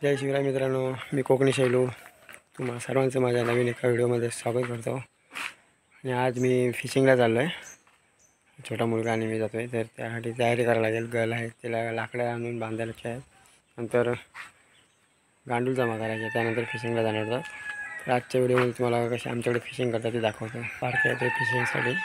जय शिवराय मित्रांनो, मी कोकणी शैलू तुम्हा सर्वांचं माझ्या नवीन एका व्हिडिओमध्ये स्वागत करतो। आणि आज मी फिशिंगला चाललो आहे। छोटा मुलगा आणि मी जातो आहे, तर त्यासाठी तयारी करायला लागेल। गल आहे, त्याला लाकडं आणून बांधायचे आहेत, नंतर गांडूल जमा करायचे, त्यानंतर फिशिंगला जाणार आहोत। तर आजच्या व्हिडिओमध्ये तुम्हाला कसे आमच्याकडे फिशिंग करतात ते दाखवतो। पार्क आहे ते फिशिंगसाठी।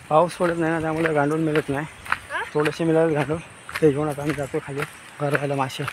पाऊस पडत नाही ना, त्यामुळे गांडूळ मिळत नाही. थोडेसे मिळाले गांडूळ, ते घेऊन आता आम्ही जातो खाली गरवायला मासे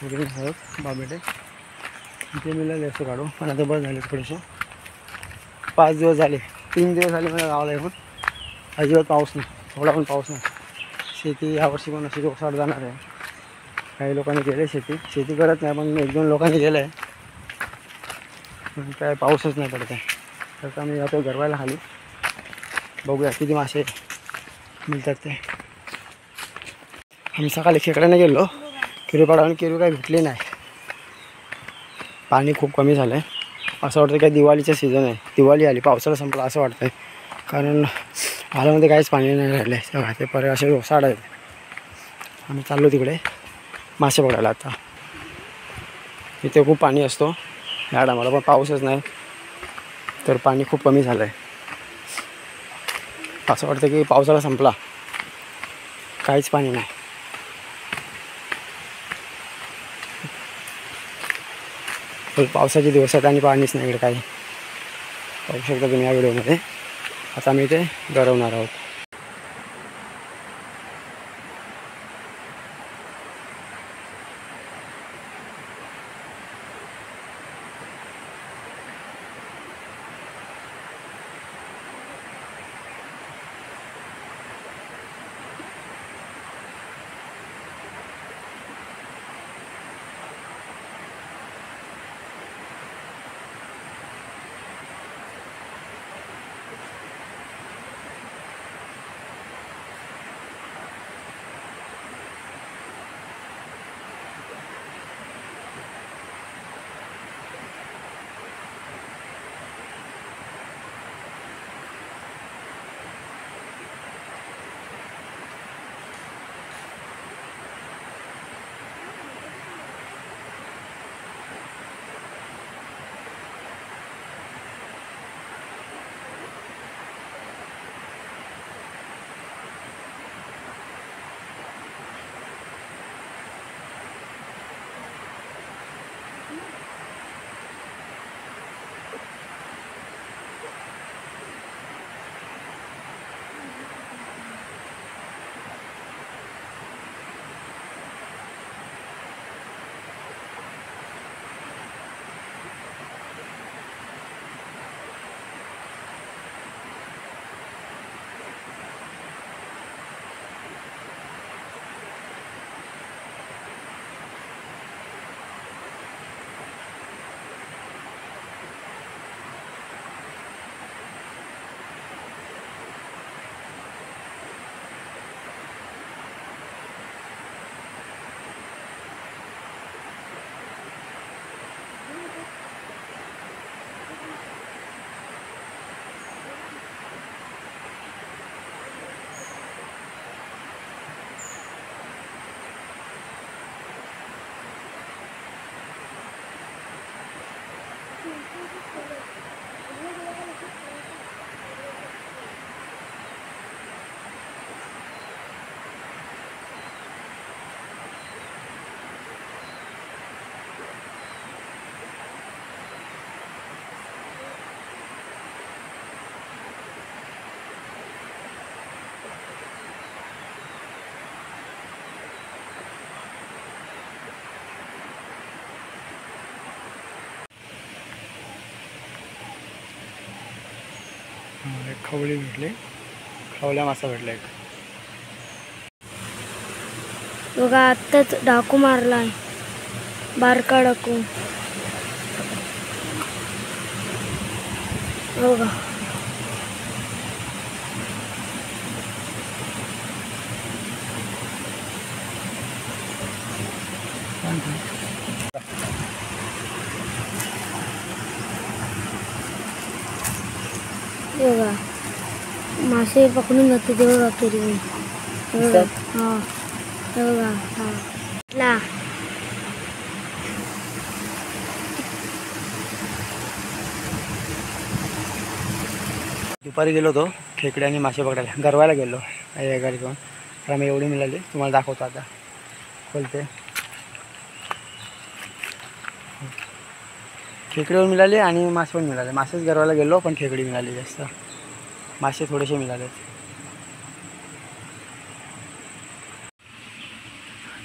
वगैरे आहोत बाबेटे. ते मिळाले असं काढू, पण आता बस झाले थोडेसे. 5 दिवस झाले, 3 दिवस झाले मला गावाला येऊन. अजिबात पाऊस नाही, थोडा पण पाऊस नाही. शेती यावर्षी पण अशी जोरसाट जाणार आहे. काही लोकांनी केलं शेती करत नाही, पण 1-2 लोकांनी केलं आहे. पण काय पाऊसच नाही पडत आहे. तर आम्ही जातो गरवायला खाली, बघूया किती मासे मिळतात ते. आम्ही सकाळी खेकड्याने गेलो, किरू पाडावून किरू काही भेटली नाही. पाणी खूप कमी झालं आहे. असं वाटतं काय दिवाळीचं सीझन आहे, दिवाळी आली, पावसाळा संपला असं वाटतं आहे. कारण हालामध्ये काहीच पाणी नाही राहिलं आहे. तेव्हा ते परत असे ओसाड आहेत. आम्ही चाललो तिकडे मासे पकडायला. आता इथे खूप पाणी असतो या टायमाला, पण पाऊसच नाही, तर पाणी खूप कमी झालं आहे. असं वाटतं की पावसाळा संपला, काहीच पाणी नाही. पावसाचे दिवस आहेत आणि पाणीच नाही इकडे काही. पाहू शकता तुम्ही या व्हिडिओमध्ये. आता आम्ही इथे गरवणार आहोत. खवळी भेटले, खवल्या मासा भेटला एक. बघा आत्ताच डाकू मारलाय, बारका डाकू. बघा बघा मासे पकडून जाते ते बघा किरवी. बघा हा, बघा हा ला. दुपारी गेलो होतो खेकडे आणि मासे पकडायला, गरवायला गेलो गाडी घेऊन. तर आम्ही एवढी मिळाली, तुम्हाला दाखवतो आता. खोलते खेकडे पण मिळाली आणि मासे पण मिळाले. मासेच गरवायला गेलो, पण खेकडी मिळाली जास्त. मासे थोडेसे मिळाले.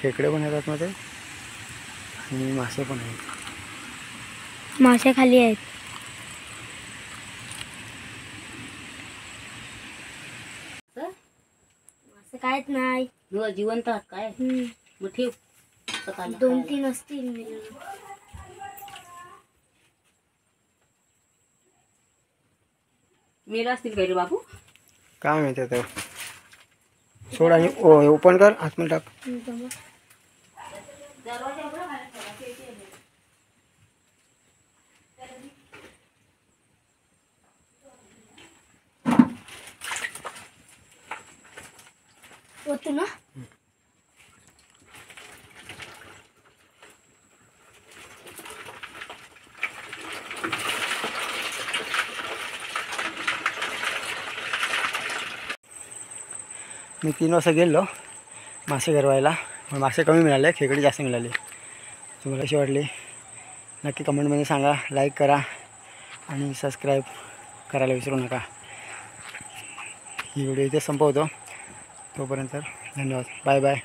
खेकडे पण आहेत आतमध्ये आणि मासे पण आहेत. मासे खाली आहेत. मासे कायच नाही. जिवंत आहात काय? मग ठेव. 2-3 असतील. मेला असतील काय रे बाबू? काय माहिती आता. सोड आणि ओपन कर आतमध्ये टाक. होतो ना. मी 3 वाजता गेलो मासे गरवायला. मासे कमी मिळाले, खेकडे जास्त मिळाले. तुम्हाला कशी वाटली नक्की कमेंटमध्ये सांगा. लाईक करा आणि सबस्क्राईब करायला विसरू नका. ही व्हिडिओ इथे संपवतो. तोपर्यंत धन्यवाद. Bye bye.